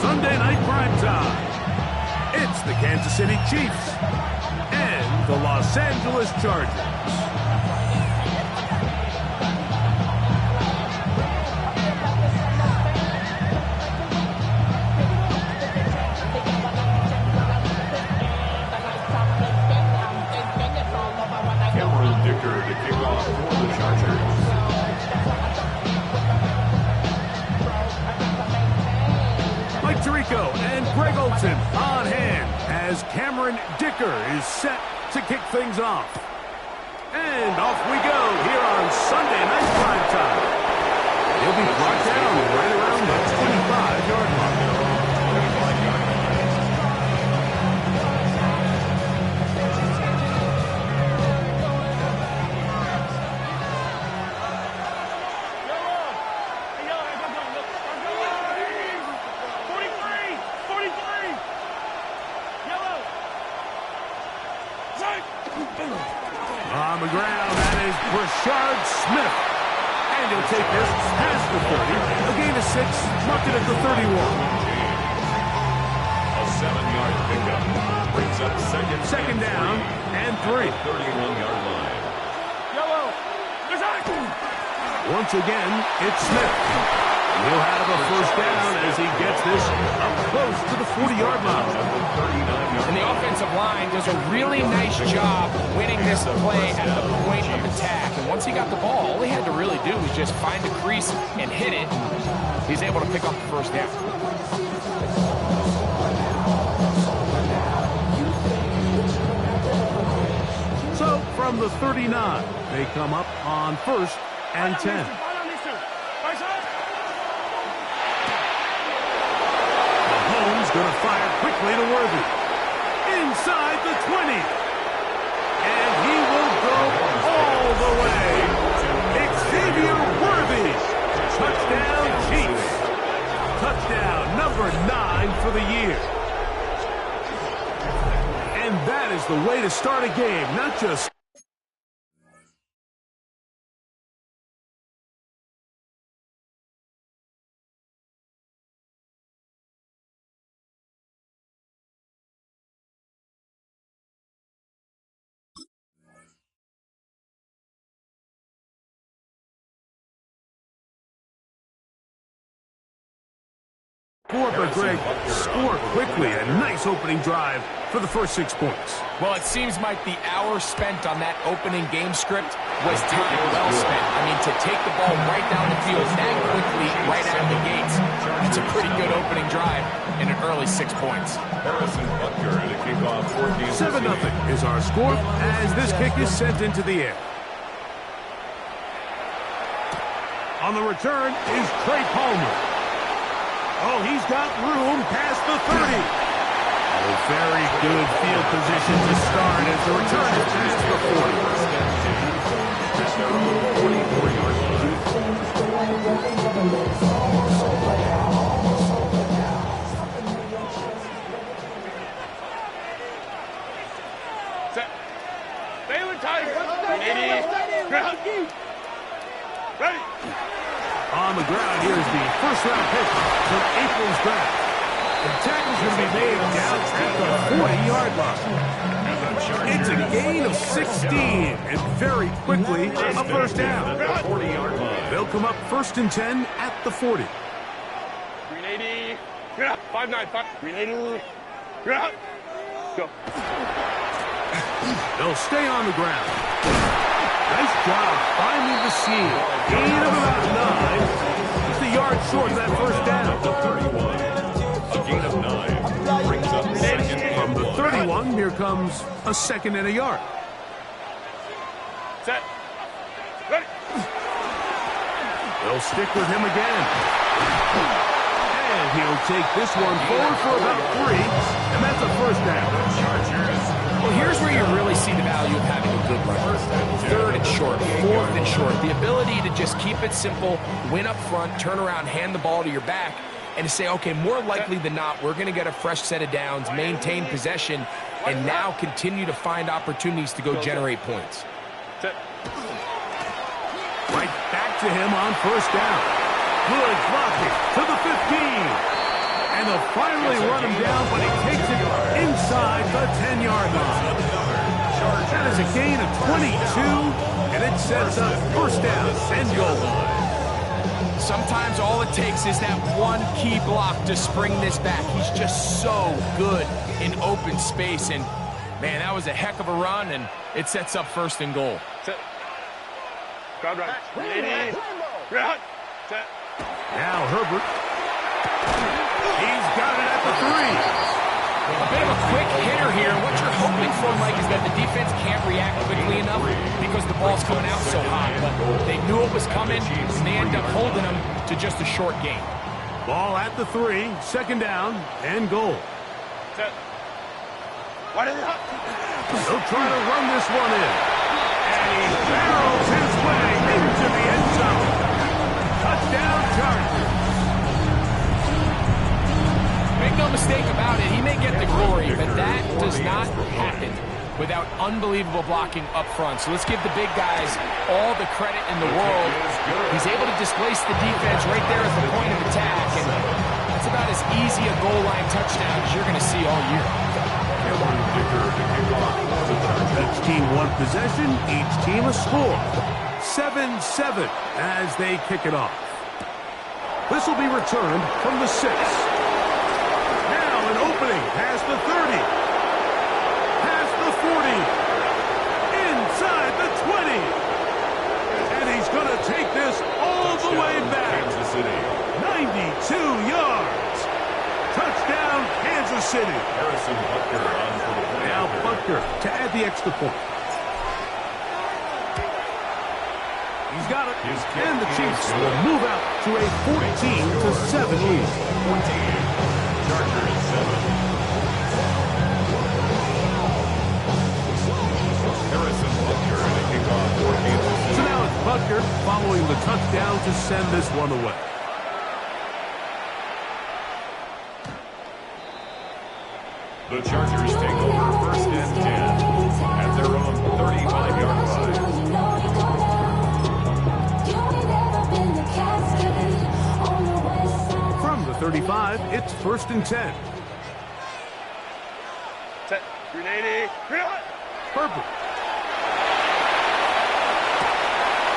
Sunday night primetime. It's the Kansas City Chiefs and the Los Angeles Chargers. To kick off for the Chargers. Mike Tirico and Greg Olson on hand as Cameron Dicker is set to kick things off. And off we go here on Sunday Night Primetime. He'll be brought down right around the 25-yard line. On the ground, that is Brashard Smith. And he'll take this past the 30. A gain of 6, marked it at the 31. A 7-yard pickup brings up second down and 3. 31-yard line. Once again, it's Smith. He'll have a first down as he gets this up close to the 40-yard line. And the offensive line does a really nice job winning this play at the point of attack. And once he got the ball, all he had to really do was just find the crease and hit it. He's able to pick up the first down. So from the 39, they come up on 1st and 10. Going to fire quickly to Worthy. Inside the 20. And he will go all the way. Xavier Worthy. Touchdown, Chiefs. Touchdown number 9 for the year. And that is the way to start a game, not just... But Greg, score quickly. A nice opening drive for the first 6 points. Well, it seems like the hour spent on that opening game script was time well spent. I mean, to take the ball right down the field that quickly, right out of the gates, that's a pretty good opening drive in an early 6 points. Harrison Butker to kick off for Kansas City. 7-0 is our score as this kick is sent into the air. On the return is Trey Palmer. Oh, he's got room past the 30. Oh, very good field position to start as the return is past the 40. 44-yard line. Set. Baylor Tigers. 80. Ready. On the ground, here's the first-round pick from April's draft. The tackle's going to be made down at the 40-yard line. It's a gain of 16, and very quickly, a first down. 40-yard line. They'll come up 1st and 10 at the 40. 380. 595. 380. Go. They'll stay on the ground. Nice job finding the seam. Gain of about 9. Just a yard short of that first down. 31. A gain of 9. Brings up second From and the 1. 31, here comes a 2nd and a yard. Set. Ready. They'll stick with him again. And he'll take this one forward for about 3. And that's a first down. Well, here's where you really see the value of having a good run. 3rd and short, 4th and short. The ability to just keep it simple, win up front, turn around, hand the ball to your back, and to say, okay, more likely than not, we're going to get a fresh set of downs, maintain possession, and now continue to find opportunities to go generate points. Set. Right back to him on first down. Good blocking to the 15. And the finally run him down, but he takes it inside the 10-yard line. That is a gain of 22, and it sets up first down and goal. Sometimes all it takes is that one key block to spring this back. He's just so good in open space, and man, that was a heck of a run, and it sets up first and goal. Set. Crowd right. 380. Ground. Set. Now Herbert. He's got it at the 3. A bit of a quick hitter here. What you're hoping for, Mike, is that the defense can't react quickly enough because the ball's coming out so high. But they knew it was coming, and they end up holding them to just a short gain. Ball at the 3, second down and goal. Set. What is it? They'll try to run this one in. And he barrels his way into the end zone. Touchdown, Chargers. Make no mistake about it, he may get the glory, but that does not happen without unbelievable blocking up front. So let's give the big guys all the credit in the world. He's able to displace the defense right there at the point of attack, and that's about as easy a goal line touchdown as you're going to see all year. Each team one possession, each team a score. 7-7 as they kick it off. This will be returned from the 6. Now an opening past the 30. Past the 40. Inside the 20. And he's going to take this all the way back. 92 yards. Touchdown, Kansas City. Now Butker to add the extra point. He's got it. And the Chiefs will move out to a 14-7 lead. 14. Chargers 7. Harrison Butker and a kickoff for Kansas City. So now it's Butker following the touchdown to send this one away. The Chargers take over first and 10 at their own 35-yard line. From the 35, it's first and 10. Set. 380. Herbert.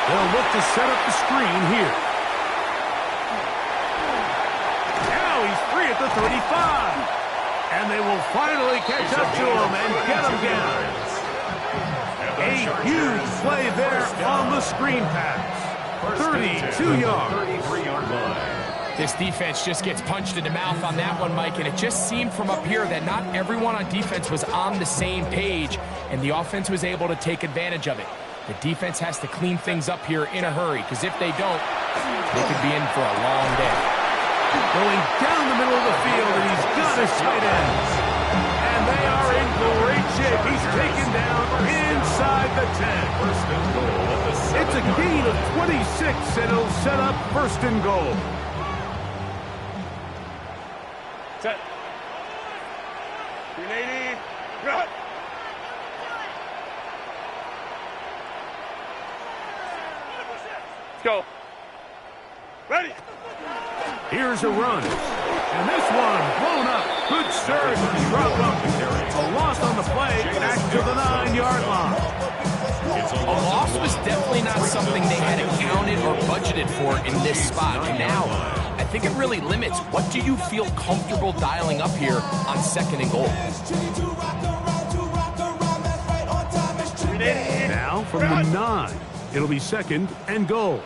They'll look to set up the screen here. Now he's free at the 35. And they will finally catch up to him and get him down. A huge play there on the screen pass. 32 yards. 33-yard line. This defense just gets punched in the mouth on that one, Mike, and it just seemed from up here that not everyone on defense was on the same page, and the offense was able to take advantage of it. The defense has to clean things up here in a hurry, because if they don't, they could be in for a long day. Going down the middle of the field, and he's got his tight ends. And they are in great shape. He's taken down inside the 10. First and goal at the 7. It's a gain of 26, and it'll set up first and goal. Set. 380. Ground. Let's go. Ready. Here's a run. And this one blown up. Good surge and drop up. A loss on the play back to the 9-yard line. A loss was definitely not something they had accounted or budgeted for in this spot. And now, I think it really limits what do you feel comfortable dialing up here on second and goal. Now from the 9, it'll be second and goal.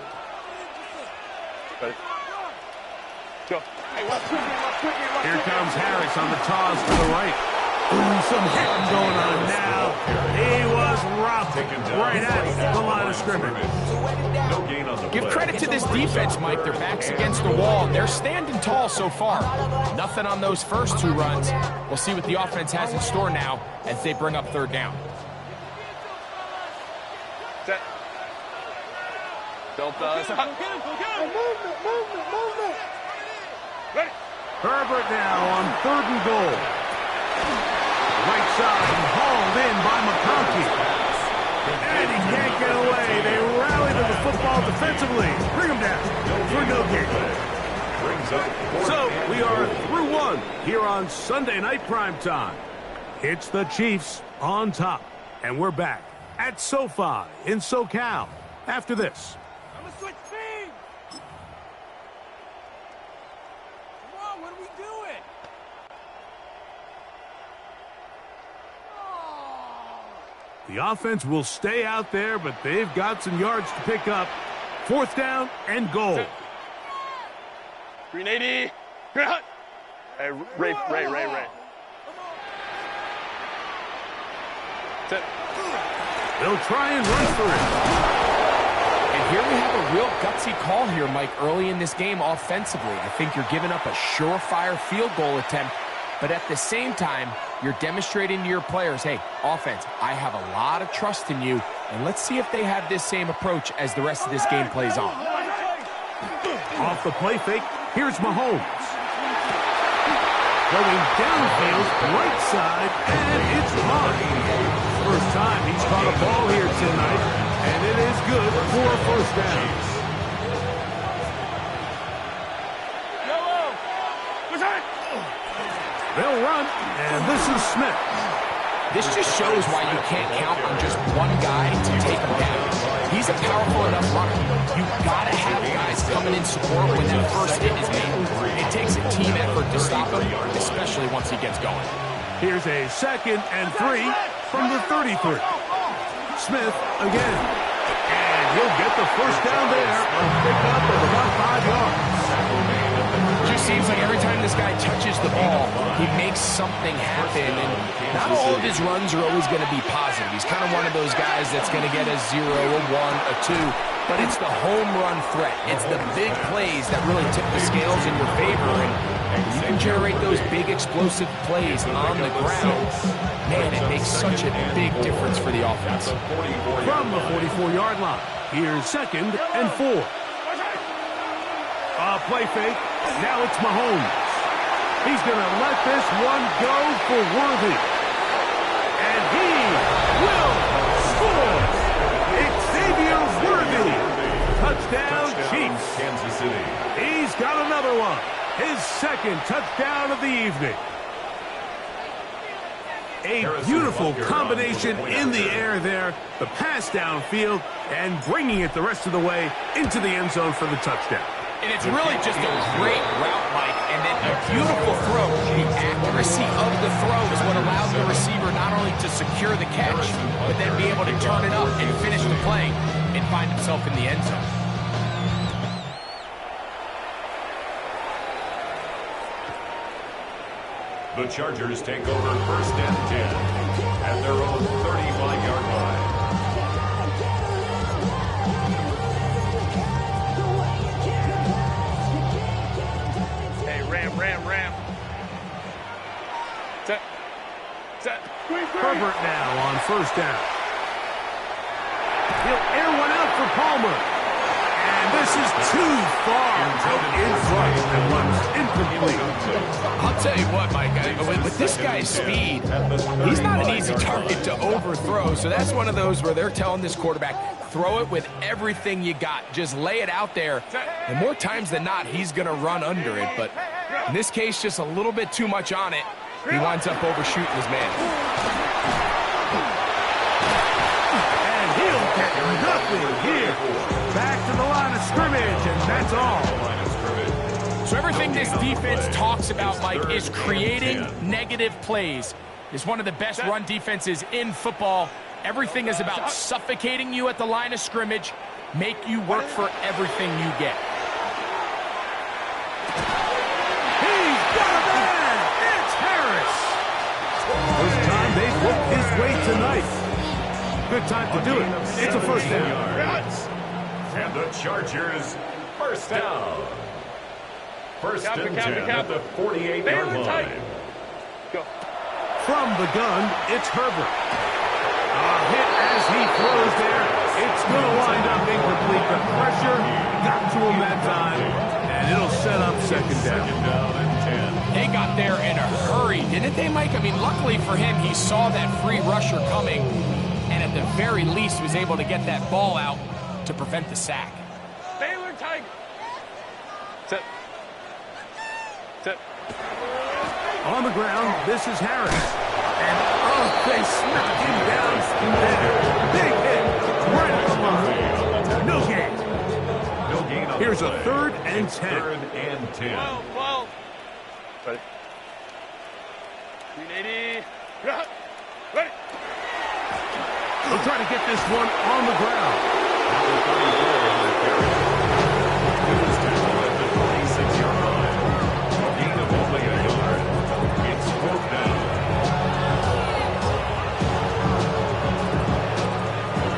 Go. Here comes Harris on the toss to the right. Ooh, some hitting going on now. He was robbed right at the line of scrimmage. No gain on the Give play. credit to this defense, Mike. Their back's against the wall. They're standing tall so far. Nothing on those first 2 runs. We'll see what the offense has in store now as they bring up third down. Set. Don't Go get him. Movement. Ready. Herbert now on third and goal. Right side hauled in by McConkey. And he can't get away. They rally to the football defensively. Bring him down for no gain. Brings So we are through one here on Sunday Night Primetime. It's the Chiefs on top, and we're back at SoFi in SoCal after this. I'm gonna switch teams. Come on, what are we doing? The offense will stay out there, but they've got some yards to pick up. 4th down and goal. 380. Hey, Ray. Set. They'll try and run for it. And here we have a real gutsy call here, Mike, early in this game offensively. I think you're giving up a surefire field goal attempt, but at the same time, you're demonstrating to your players, hey, offense, I have a lot of trust in you, and let's see if they have this same approach as the rest of this game plays on. Off the play fake, here's Mahomes. Going downfield, right side, and it's caught. First time he's caught a ball here tonight, and it is good for a 1st down. They'll run, and this is Smith. This just shows why you can't count on just one guy to take him down. He's a powerful enough runner. You've got to have guys coming in support when that first hit is made. It takes a team effort to stop him, especially once he gets going. Here's a 2nd and 3 from the 33. Smith again. And he'll get the 1st down there. A pickup of about 5 yards. Just seems like every time this guy touches the ball, he makes something happen, and not all of his runs are always going to be positive. He's kind of one of those guys that's going to get a 0, a 1, a 2, but it's the home run threat. It's the big plays that really tip the scales in your favor, and you can generate those big explosive plays on the ground. Man, it makes such a big difference for the offense. From the 44-yard line, here's 2nd and 4. Play fake. Now it's Mahomes. He's going to let this one go for Worthy. And he will score. Xavier Worthy. Touchdown, Chiefs. Kansas City. He's got another one. His 2nd touchdown of the evening. A beautiful combination in the air there. The pass downfield and bringing it the rest of the way into the end zone for the touchdown. And it's really just a great route, Mike, and then a beautiful throw. The accuracy of the throw is what allows the receiver not only to secure the catch, but then be able to turn it up and finish the play and find himself in the end zone. The Chargers take over 1st and 10 at their own 35-yard line. Ram. Set. Herbert now on 1st down. He'll air one out for Palmer. And this is too far out in front. That one's incomplete. I'll tell you what, Mike, with this guy's speed, he's not an easy target to overthrow. So that's one of those where they're telling this quarterback, throw it with everything you got. Just lay it out there. And more times than not, he's going to run under it. But in this case, just a little bit too much on it. He winds up overshooting his man. And he'll get nothing here. Back to the line of scrimmage, and that's all. So everything this defense talks about, Mike, is creating negative plays. It's one of the best run defenses in football. Everything is about suffocating you at the line of scrimmage, make you work for everything you get. He's got a man! It's Harris! First time they've looked his way tonight. Good time to do it. It's a 1st down. And the Chargers 1st down. 1st and 10 at the 48-yard line. Go. From the gun, it's Herbert. A hit as he throws there. It's going to wind up incomplete. The pressure got to him that time, and it'll set up 2nd down. 2nd down and 10. They got there in a hurry, didn't they, Mike? I mean, luckily for him, he saw that free rusher coming, and at the very least was able to get that ball out to prevent the sack. Baylor Tiger. Set. Set. On the ground, this is Harris. And, oh, they smack him down from there. Big hit right at the line. No gain. No gain on Here's the a play. 3rd and 10. 3rd and 10. 12. Ready. 380. Ready. They'll try to get this one on the ground. Number 34 on the carry. It was tackled at the 26-yard line. A gain of only a yard. It's 4th down.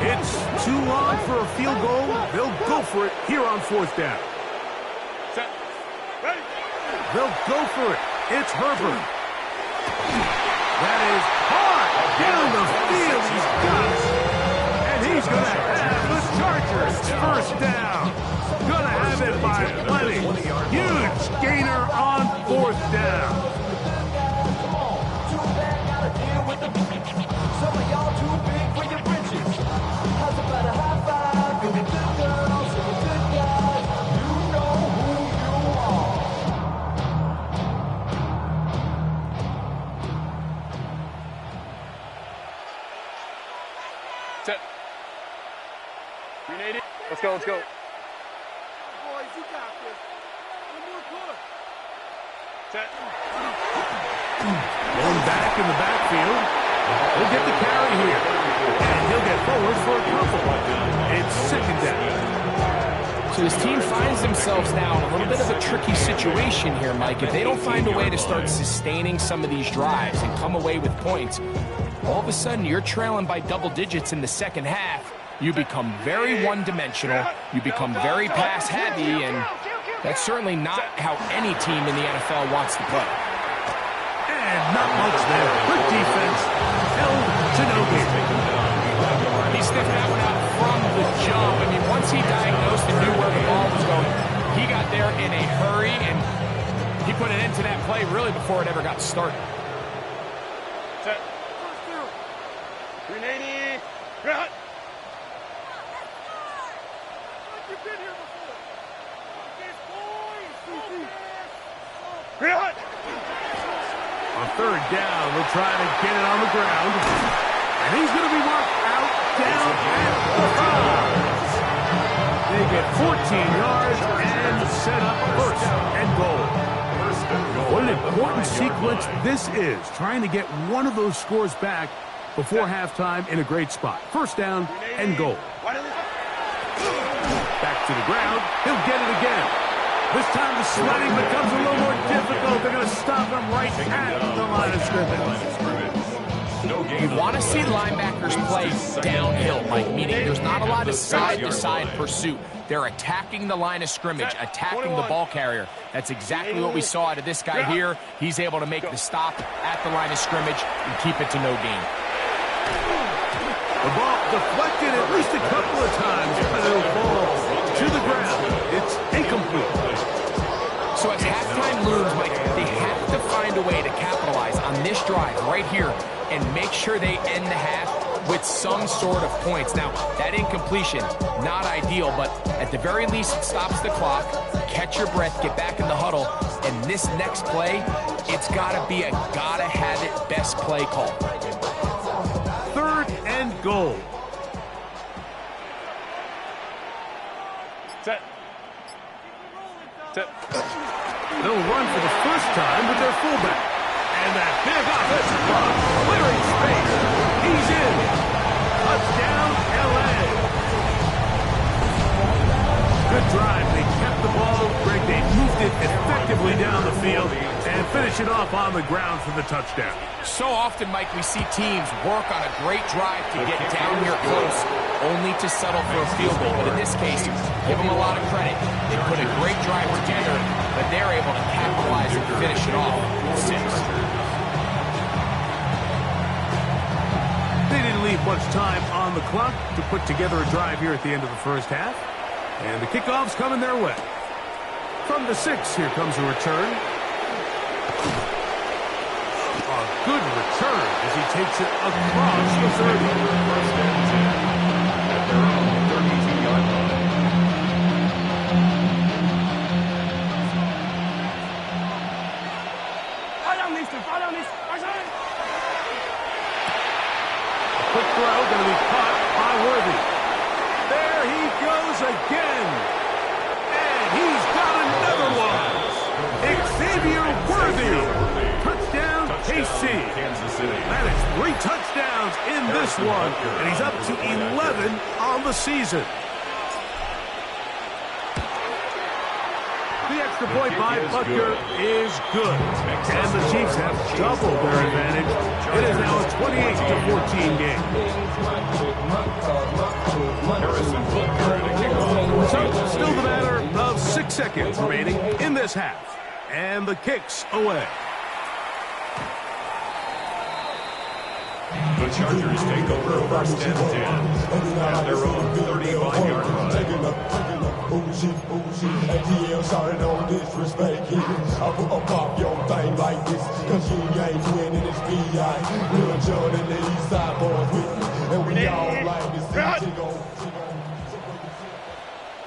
It's too long for a field goal. They'll go for it here on 4th down. Set. Ready. They'll go for it. It's Herbert. That is hard down the field. He's got it. And he's going to have the Chargers first down. Going to have it by plenty. Huge gainer on 4th down. Some of y'all too big for your britches. How's about a high five for the good girls and the good guys? You know who you are. Set. 380. Let's go, let's go. Boys, you got this. One more push. Set. Going back in the backfield. He'll get the carry here. And he'll get forward for a couple. It's 2nd down. So this team finds themselves now in a little bit of a tricky situation here, Mike. If they don't find a way to start sustaining some of these drives and come away with points, all of a sudden you're trailing by double digits in the second half. You become very one-dimensional. You become very pass-heavy, and that's certainly not how any team in the NFL wants to play. And not much there. Good defense. Held to no gain. He sniffed that one out from the jump. I mean, once he diagnosed and knew where the ball was going, he got there in a hurry, and he put an end to that play really before it ever got started. Set. 380. Cut. You've been here before. Focus, boys. Focus. Cut. On 3rd down, we'll try to get it on the ground. And he's going to be marked out down at the 5. They get 14 yards and set up 1st and goal. What an important sequence this is, trying to get one of those scores back before halftime in a great spot. 1st down and goal. Back to the ground. He'll get it again. This time the sledding becomes a little more difficult. They're going to stop him right at the line of scrimmage. No gain You on want the to see play. linebackers play downhill, Mike, meaning there's not a lot of side-to-side pursuit. They're attacking the line of scrimmage, attacking the ball carrier. That's exactly what we saw out of this guy here. He's able to make the stop at the line of scrimmage and keep it to no gain. The ball deflected at least a couple of times, but it'll fall to the ground. It's incomplete. So as halftime looms, Mike, they have to find a way to capitalize on this drive right here and make sure they end the half with some sort of points. Now, that incompletion, not ideal, but at the very least, it stops the clock. Catch your breath, get back in the huddle, and this next play, it's got to be a gotta-have-it best play call. 3rd and goal. Set. Set. They'll run for the first time with their fullback. And that big offensive run, clearing space. He's in. Touchdown, L.A. Good drive. They kept the ball. Greg, they moved it effectively down the field and finish it off on the ground for the touchdown. So often, Mike, we see teams work on a great drive to get down here close, only to settle for a field goal. But in this case, give them a lot of credit. They put a great drive together, but they're able to capitalize and finish it off with 6. They didn't leave much time on the clock to put together a drive here at the end of the first half. And the kickoff's coming their way. From the 6, here comes a return. A good return as he takes it across the 30. 1st and 10 at their own 32-yard line. Quick throw, going to be caught by Worthy. There he goes again. And he's got another one. Xavier Worthy. Touchdown, KC. That is 3 touchdowns in this one. And he's up to 11 on the season. The extra point by Butker is good. And the Chiefs have doubled their advantage. It is now a 28-14 game. So, still the matter of 6 seconds remaining in this half. And the kick's away. The Chargers take over first and 10 at their own 35-yard line. ATL started on disrespect here. I put a pop your thing like this, cause you ain't winning this B.I. Lil John and the East Side boys with me, and we all like to see Chico.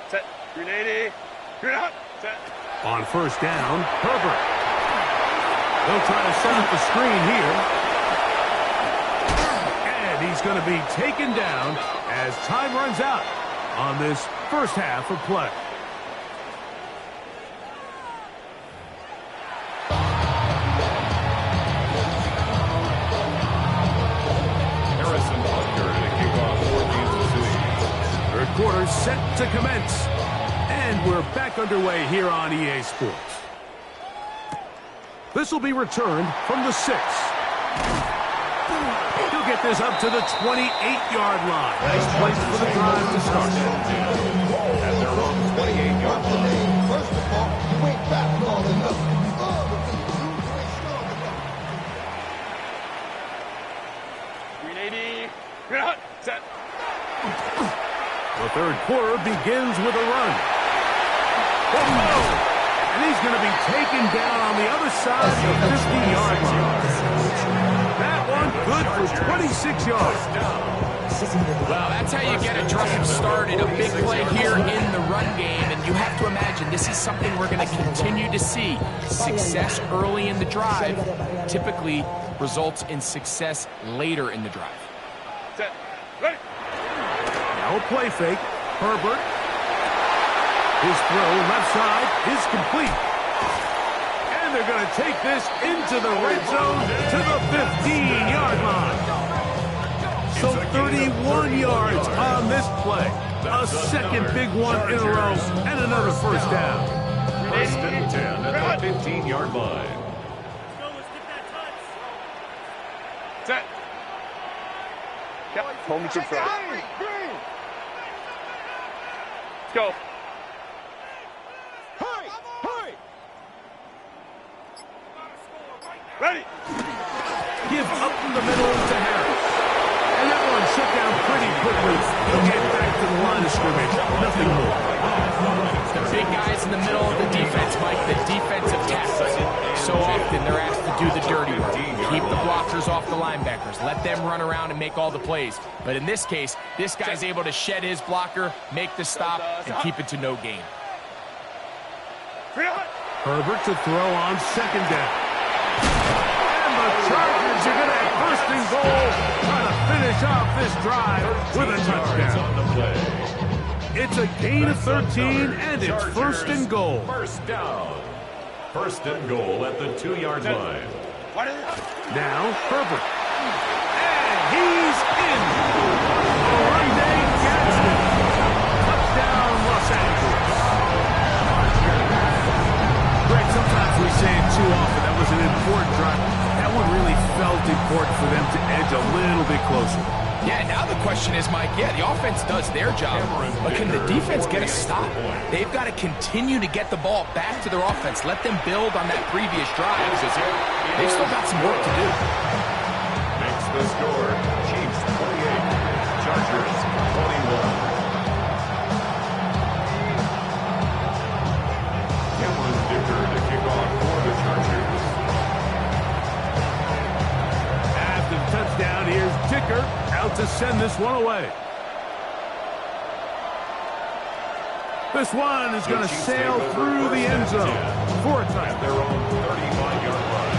Set. 380. You're out. Set. On first down, Herbert. They'll try to set up the screen here. And he's going to be taken down as time runs out on this first half of play. Harrison Butker to kick off for Kansas City. Third quarter set to commence. And we're back underway here on EA Sports. This will be returned from the 6. He'll get this up to the 28-yard line. Nice place for the drive to start. At their own 28-yard line. First of all, you ain't back long enough. You're out. Set. The third quarter begins with a run. Whoa! And he's going to be taken down on the other side of the 50-yard line. That one good for 26 yards. Well, that's how you get a drive started. A big play here in the run game. And you have to imagine this is something we're going to continue to see. Success early in the drive typically results in success later in the drive. Set. Ready. Now a play fake. Herbert. His throw left side is complete. And they're going to take this into the red zone to the 15-yard line. So 31 yards on this play. A second big one in a row and another first down. First and 10 at the 15-yard line. Set. Yep. Hold me to the front. Let's go. Ready. Give up in the middle to Harris. And that one shut down pretty quickly. He'll get back to the line of scrimmage. Nothing more. The big guys in the middle of the defense, Mike, the defensive tackles. So often they're asked to do the dirty work. Keep the blockers off the linebackers. Let them run around and make all the plays. But in this case, this guy's able to shed his blocker, make the stop, and keep it to no gain. Herbert to throw on second down. And the Chargers are going to have first and goal, trying to finish off this drive with a touchdown. It's a gain of 13, and it's first and goal. First down. First and goal at the 2-yard line. Now Herbert. And he's in. Monday Gadsden. Touchdown, Los Angeles. Greg, sometimes we say it too often. That was an important drive. That one really felt important for them to edge a little bit closer. Yeah, now the question is, Mike, the offense does their job, but can the defense get a stop? They've got to continue to get the ball back to their offense. Let them build on that previous drive. They've still got some work to do. Makes the score. Chiefs 28, Chargers 21. To kick off for the Chargers. After the touchdown, here's Dicker out to send this one away. This one is going to sail through the end zone for a touchdown. At their own 35-yard line.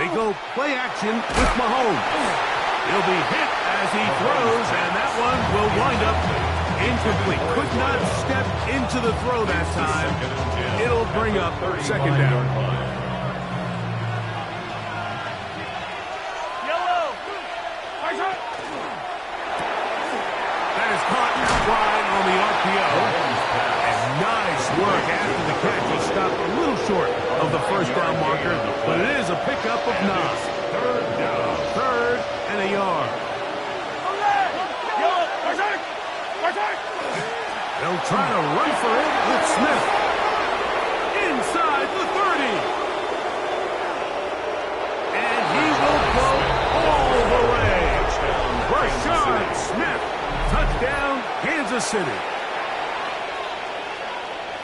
They go play action with Mahomes. He'll be hit as he throws, and that one will wind up incomplete. Could not step into the throw that time. It'll bring up second down. That is caught wide on the RPO. And nice work after the catch. He stopped a little short of the first down marker, but it is a pickup of 9. Third down. Third and a yard. They'll try to run for it with Smith. Inside the 30. And he will go all the way. Rashard Smith. Touchdown, Kansas City.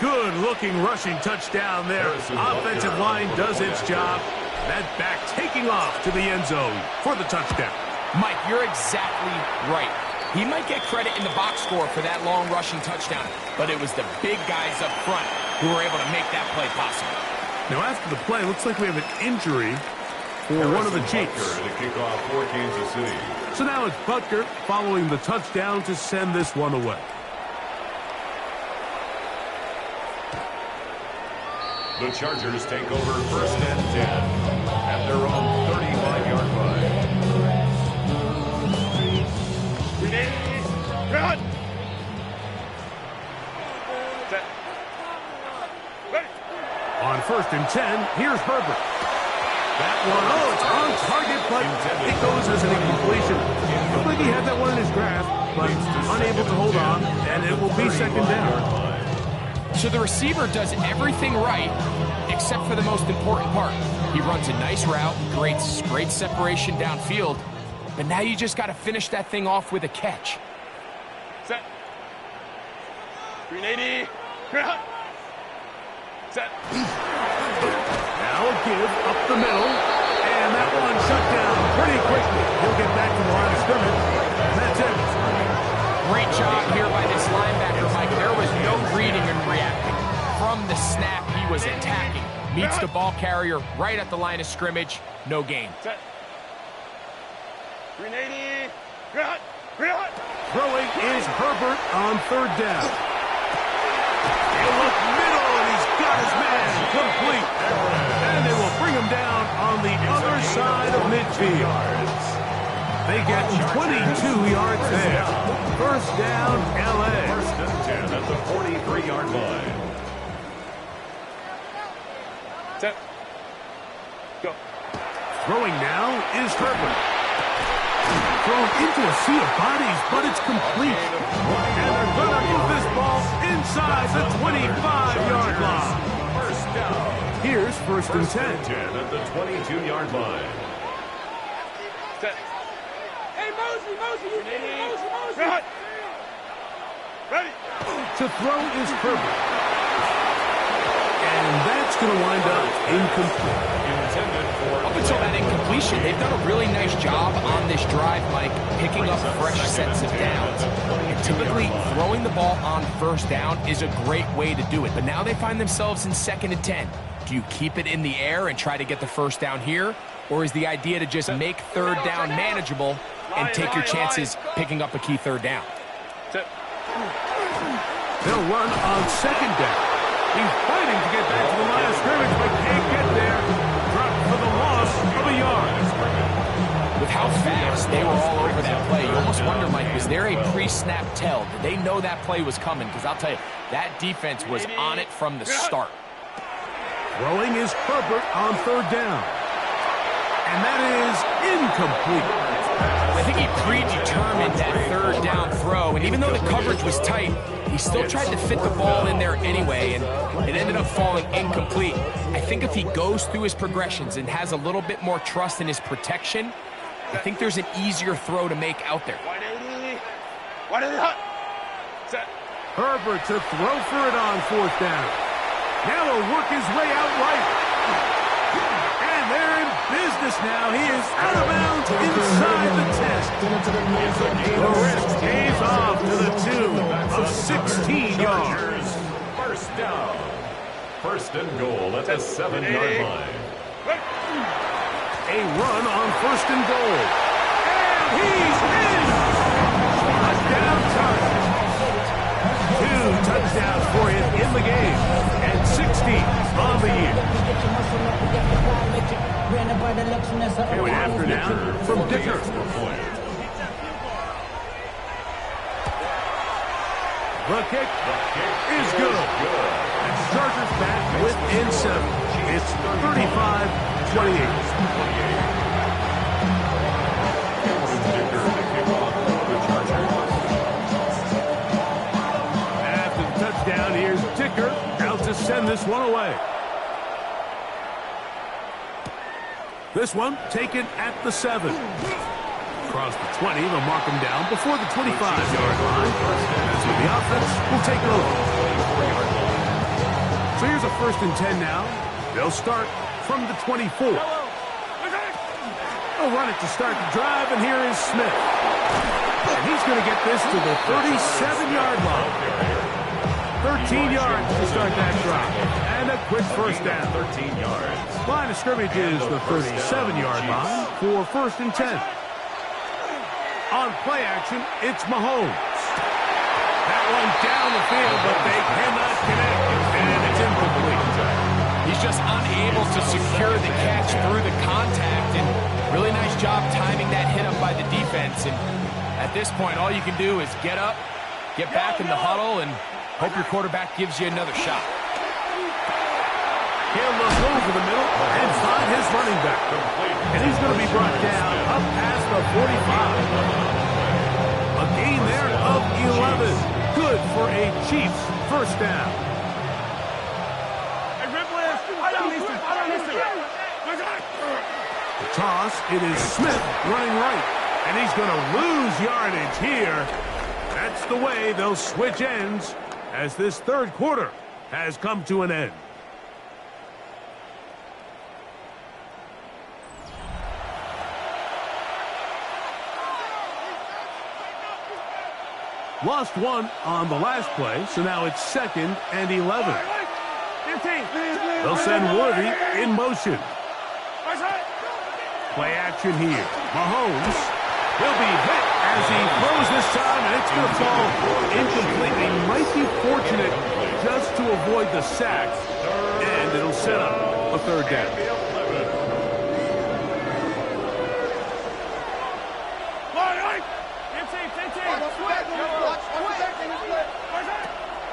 Good-looking rushing touchdown there. Offensive line does its job. That back taking off to the end zone for the touchdown. Mike, you're exactly right. He might get credit in the box score for that long rushing touchdown, but it was the big guys up front who were able to make that play possible. Now, after the play, looks like we have an injury for one of the Chiefs. To kick off for Kansas City. So now it's Butker following the touchdown to send this one away. The Chargers take over first and 10 at their own 35-yard line. On first and 10, here's Herbert. That one, it's on target, but it goes as an incompletion. Looked like he had that one in his grasp, but unable to hold on, and it will be second down. So the receiver does everything right, except for the most important part. He runs a nice route, great separation downfield, but now you just got to finish that thing off with a catch. Set. 380. Set. Now a give up the middle, and that one shut down pretty quickly. He'll get back to the line of scrimmage, and that's it. Great job here by this linebacker, Mike. There was no reading and reacting. From the snap, he was attacking. Meets the ball carrier right at the line of scrimmage. No gain. Set. 380. Throwing is Herbert on third down. He'll look middle, and he's got his man complete. And they will bring him down on the other side of midfield. They get 22 yards there. First down, L.A. First and 10 at the 43-yard line. Set. Go. Throwing now is Herbert. Thrown into a sea of bodies, but it's complete. And they're going to move this ball inside the 25-yard line. First down. Here's first and 10. At the 22-yard line. Set. Hey, Mosey, Ready. To throw is Herbert. And that's going to wind up incomplete. Intended for Up until that incompletion, they've done a really nice job on this drive, Mike, picking up fresh sets of downs. And typically, throwing the ball on first down is a great way to do it. But now they find themselves in second and 10. Do you keep it in the air and try to get the first down here? Or is the idea to just make third down manageable and take your chances picking up a key third down? Set. They'll run on second down. He's fighting to get back to the line of scrimmage, but can't get there. Dropped for the loss of a yard. With how fast they were all over that play, you almost wonder, Mike, was there a pre-snap tell? Did they know that play was coming? Because I'll tell you, that defense was on it from the start. Throwing is Herbert on third down. And that is incomplete. I think he predetermined that third down throw, and even though the coverage was tight, he still tried to fit the ball in there anyway, and it ended up falling incomplete. I think if he goes through his progressions and has a little bit more trust in his protection, I think there's an easier throw to make out there. 180 hot. Set. Herbert to throw for it on fourth down. Now he'll work his way out right. And they're in business now. He is out of bounds inside the 10. The risk pays off to the tune of 16 yards. First down. First and goal at the 7-yard line. A a run on 1st and goal. And he's in! Touchdown target. 2 touchdowns for him in the game. And 16 on the year. Coming after down from Dicker. The kick is good. And Chargers back within 7. It's 35-28. After the touchdown, here's Dicker out to send this one away. This one taken at the 7. Across the 20, they'll mark him down before the 25-yard line. So the offense will take over. So here's a 1st and 10 now. They'll start from the 24. They'll run it to start the drive, and here is Smith. And he's going to get this to the 37-yard line. 13 yards to start that drive. And a quick 1st down. 13 yards. Line of scrimmage is the 37-yard line for 1st and 10. On play action, it's Mahomes. That one down the field, but they cannot connect, and it's incomplete. He's just unable to secure the catch through the contact, and really nice job timing that hit up by the defense. And at this point, all you can do is get up, get back in the huddle, and hope your quarterback gives you another shot. He'll look over the middle and find his running back. And he's going to be brought down up past the 45. A gain there of 11. Good for a Chiefs 1st down. The toss, it is Smith running right. And he's going to lose yardage here. That's the way they'll switch ends as this 3rd quarter has come to an end. Lost 1 on the last play, so now it's 2nd and 11. They'll send Worthy in motion. Play action here. Mahomes, he'll be hit as he throws this time, and it's going to fall incomplete. He might be fortunate just to avoid the sack, and it'll set up a 3rd down.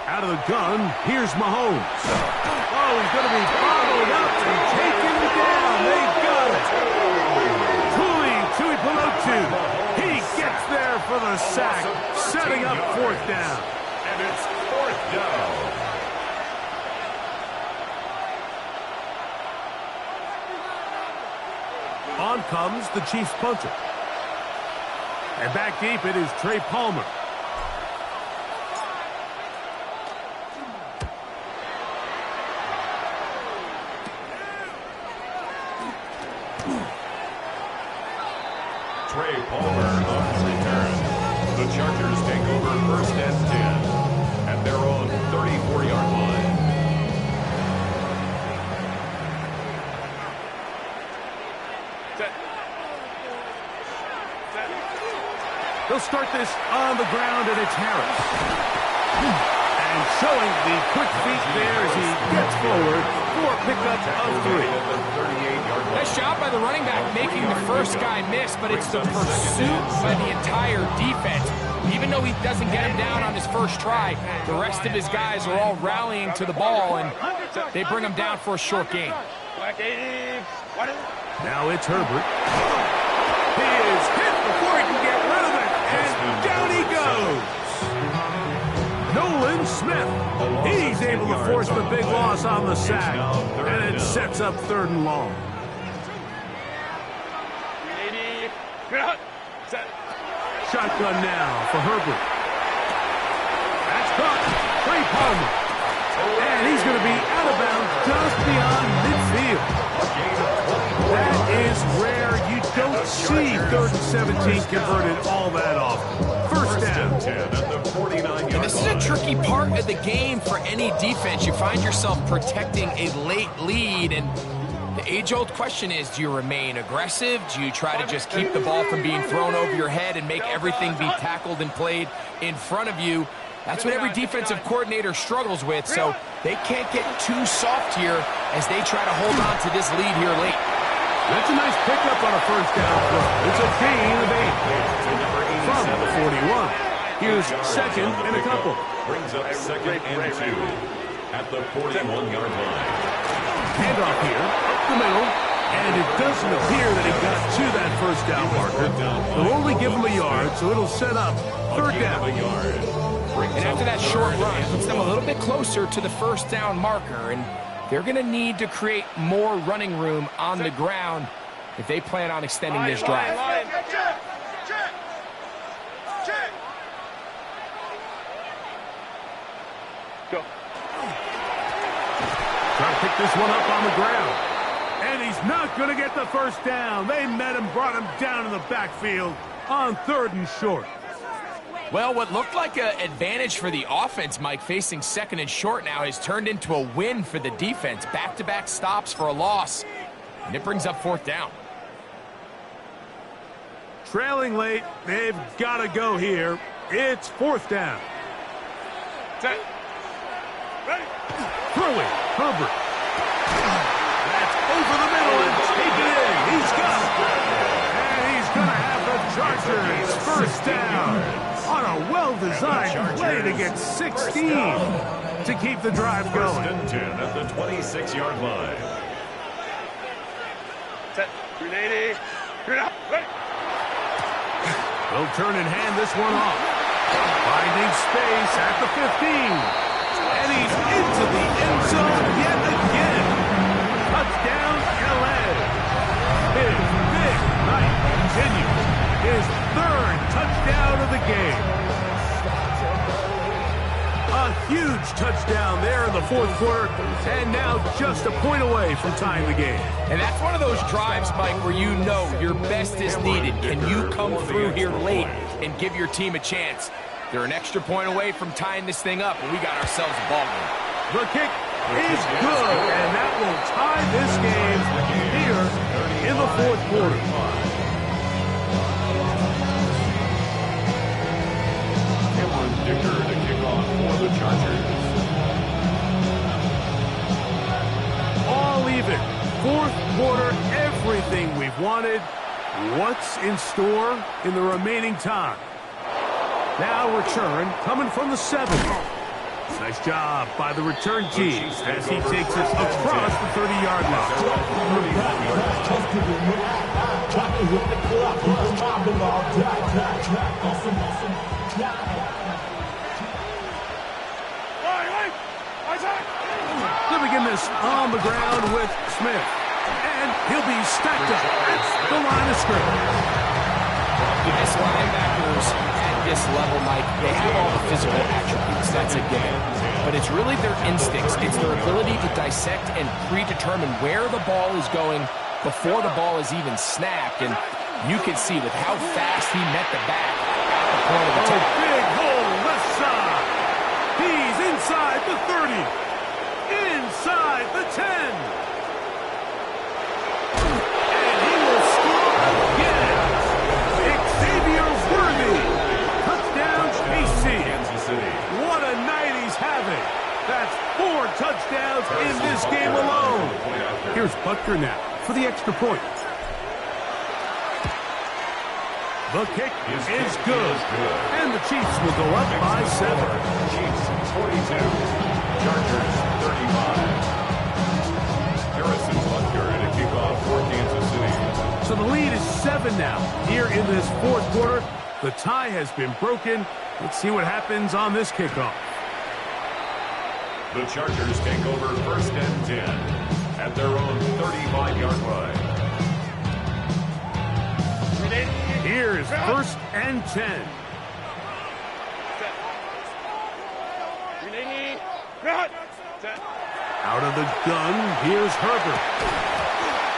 Out of the gun, here's Mahomes. Oh, he's going to be bottled up and taken down. They got it. Tui Pelotu. He gets there for the sack, setting up 4th down. And it's 4th down. On comes the Chiefs punter. And back deep it is Trey Palmer. Trey Palmer on the return. The Chargers take over 1st and 10. And they're on 34-yard line. They'll start this on the ground, and it's Harris. And showing the quick feet there as he gets forward for a pickup of 3. Nice job by the running back making the first guy miss, but it's the pursuit by the entire defense. Even though he doesn't get him down on his first try, the rest of his guys are all rallying to the ball, and they bring him down for a short gain. Now it's Herbert. He is hit before he can get rid of it, and down he goes. Nolan Smith, he's able to force the big loss on the sack, and it sets up 3rd and long. Shotgun now for Herbert. That's caught. Trey Palmer. And he's going to be out of bounds just beyond midfield. That is rare. You don't see 3rd and 17 converted all that often. 1st down. And this is a tricky part of the game for any defense. You find yourself protecting a late lead, and The age-old question is, do you remain aggressive? Do you try to just keep the ball from being thrown over your head and make everything be tackled and played in front of you? That's what every defensive coordinator struggles with, so they can't get too soft here as they try to hold on to this lead here late. That's a nice pickup on a first down throw. It's a gain of 8 from the 41. Here's second and a couple. Brings up second and 2 at the 41-yard line. Handoff here, up the middle, and it doesn't appear that he got to that first down marker. They'll only give him a yard, so it'll set up third down. And after that short run, it puts them a little bit closer to the first down marker, and they're going to need to create more running room on the ground if they plan on extending this drive. Go. Trying to pick this one up on the ground. And he's not going to get the first down. They met him, brought him down in the backfield on third and short. Well, what looked like an advantage for the offense, Mike, facing second and short now, has turned into a win for the defense. Back-to-back stops for a loss. And it brings up fourth down. Trailing late, they've got to go here. It's fourth down. Set. Ready. Throwing, Hubbard. That's over the middle and taken in. He's got it. And he's going to have the Chargers first down on a well-designed play to get 16 to keep the drive going. First and 10 at the 26-yard line. Set. 380. Ready. They'll turn and hand this one off. Finding space at the 15. And he's into the end zone yet again. Touchdown, LA. His big night continues. His third touchdown of the game. A huge touchdown there in the fourth quarter, and now just a point away from tying the game. And that's one of those drives, Mike, where you know your best is needed. Can you come through here late and give your team a chance? They're an extra point away from tying this thing up, and we got ourselves a ball game. The kick is good, and that will tie this game here in the fourth quarter. Dicker to kick off for the Chargers. All even. Fourth quarter, everything we've wanted. What's in store in the remaining time? Now return coming from the 7. Nice job by the return team as he takes it across the 30-yard line. They begin this on the ground with Smith. And he'll be stacked up at the line of scrimmage. This linebackers at this level, Mike, they have all the physical attributes. That's a given. But it's really their instincts. It's their ability to dissect and predetermine where the ball is going before the ball is even snapped. And you can see with how fast he met the back at the point of attack. Big hole left side. He's inside the 30. Inside the 10. And he will score again. Xavier Worthy. Touchdown, KC. Kansas City. What a night he's having. That's 4 touchdowns in this game alone. Here's Butker now for the extra point. The kick is good. And the Chiefs will go up by 7. Chiefs 42. Chargers 35. Harrison Butker to kick off for Kansas City. So the lead is 7 now. Here in this fourth quarter, the tie has been broken. Let's see what happens on this kickoff. The Chargers take over first and 10 at their own 35-yard line. Here is first and 10. Out of the gun, here's Herbert.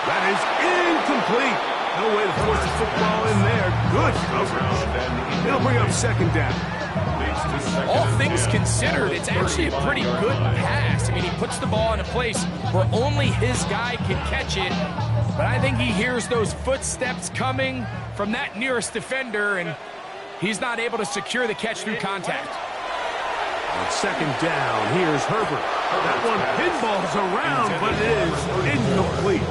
That is incomplete. No way to force the football in there. Good coverage. It'll bring up second down. All things considered, it's actually a pretty good pass. I mean, he puts the ball in a place where only his guy can catch it, but I think he hears those footsteps coming from that nearest defender, and he's not able to secure the catch through contact. On second down, here's Herbert. That one pinballs around, but it is incomplete.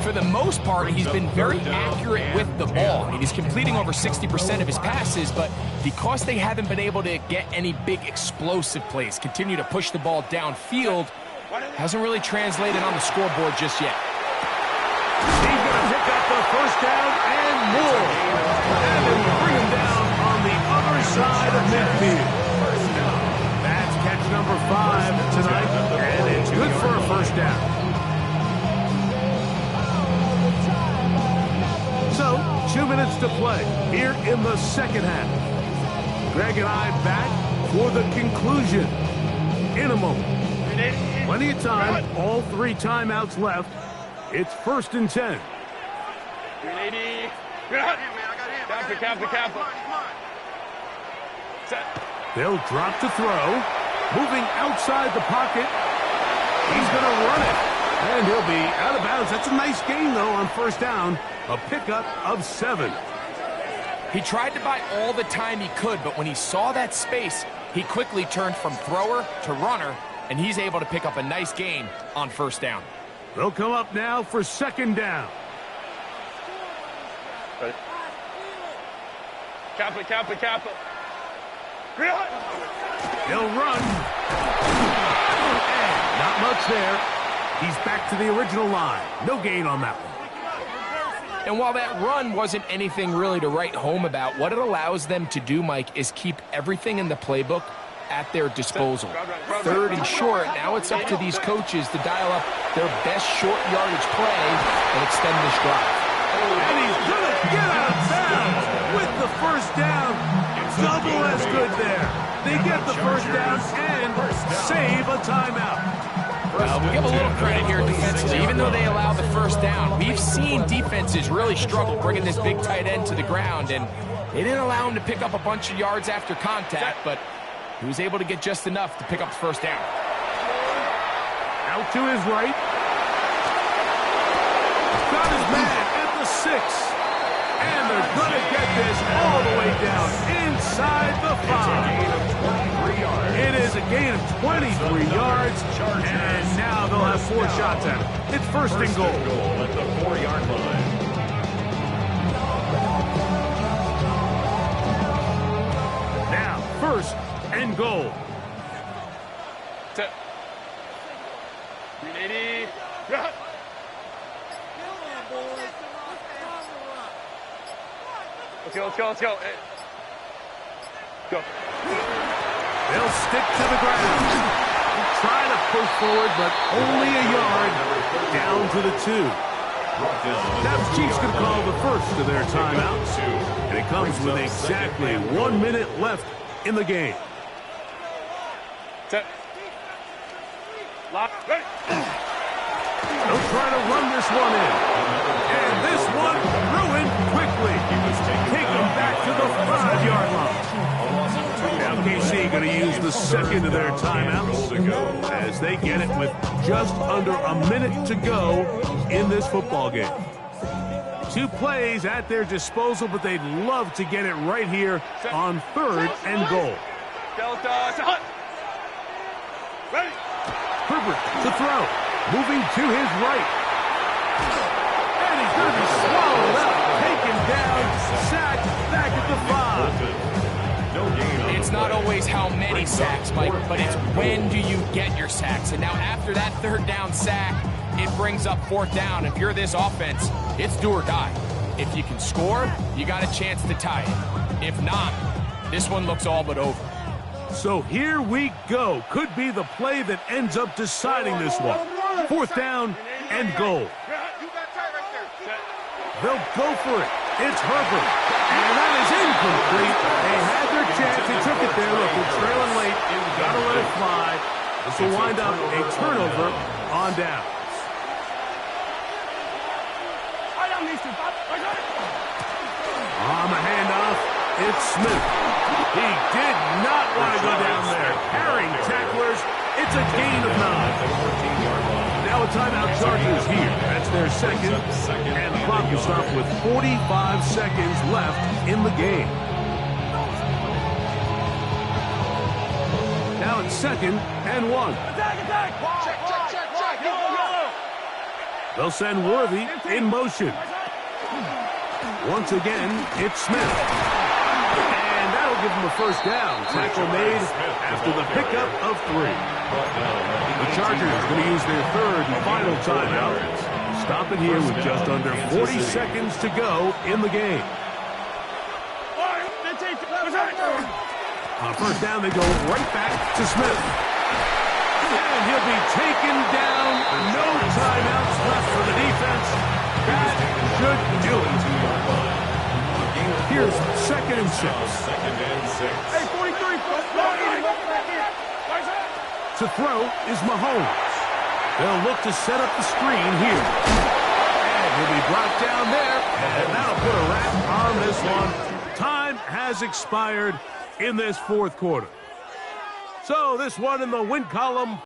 For the most part, he's been very accurate with the ball. I mean, he's completing over 60% of his passes, but because they haven't been able to get any big explosive plays, continue to push the ball downfield, hasn't really translated on the scoreboard just yet. He's going to pick up the first down and more. And they will bring him down on the other side of midfield. That's catch number 5 tonight, and it's good for a first down. So, 2 minutes to play here in the second half. Greg and I back for the conclusion in a moment. Plenty of time, all 3 timeouts left. It's 1st and 10. They'll drop to throw. Moving outside the pocket. He's going to run it. And he'll be out of bounds. That's a nice gain, though, on first down. A pickup of 7. He tried to buy all the time he could, but when he saw that space, he quickly turned from thrower to runner, and he's able to pick up a nice gain on first down. They'll come up now for second down. Kappa. He'll run. And not much there. He's back to the original line. No gain on that one. And while that run wasn't anything really to write home about, what it allows them to do, Mike, is keep everything in the playbook at their disposal. 3rd and short, now it's up to these coaches to dial up their best short yardage play and extend this drive. And he's going to get out of bounds with the first down. Double as good there. They get the first down and save a timeout. Well, we give a little credit here defensively. Even though they allow the first down, we've seen defenses really struggle bringing this big tight end to the ground, and they didn't allow him to pick up a bunch of yards after contact, but he was able to get just enough to pick up the first down. Out to his right. Got his man at the 6. And they're going to get this all the way down inside the 5. It is a gain of 23 yards, and now they'll have 4 shots at it. It's 1st and goal. At the 4-yard line. Now, 1st and goal. Let's go. Go. They'll stick to the ground. Try to push forward, but only a yard down to the 2. Now the Chiefs can call the first of their timeouts, and it comes with exactly 1 minute left in the game. Set. Lock. Ready. They'll try to run this one in. And this one ruined quickly. Take them back to the 5-yard line. Now KC going to use the second of their timeouts as they get it with just under a minute to go in this football game. 2 plays at their disposal, but they'd love to get it right here on 3rd and goal. Delta. Ready. Herbert to throw. Moving to his right. And he's going to be swallowed up, taken down, sacked back at the 5. It's not always how many sacks, Mike, but it's when do you get your sacks. And now after that 3rd down sack, it brings up 4th down. If you're this offense, it's do or die. If you can score, you got a chance to tie it. If not, this one looks all but over. So here we go. Could be the play that ends up deciding this one. 4th down and goal. They'll go for it. It's Herbert. And that is incomplete. They had their chance. They took it there. Look, they're trailing late. Got to let it fly. This will wind up a turnover on downs. On the handoff, it's Smith. He did not want to go down there. Carrying tacklers. It's a gain of 9. Now a timeout Chargers here. That's their second. And the clock will stop with 45 seconds left in the game. Now it's 2nd and 1. Attack! Check. Yellow. They'll send Worthy in motion. Once again, it's Smith. And that'll give him a first down. Tackle made after the pickup of 3. The Chargers are going to use their third and final timeout. Stop it here with just under 40 seconds to go in the game. On first down, they go right back to Smith. And he'll be taken down. No timeouts left for the defense. That should do it. Here's 2nd and 6. Hey, 43. To throw is Mahomes. They'll look to set up the screen here. And he'll be brought down there. And that'll put a wrap on this one. Time has expired in this 4th quarter. So this one in the win column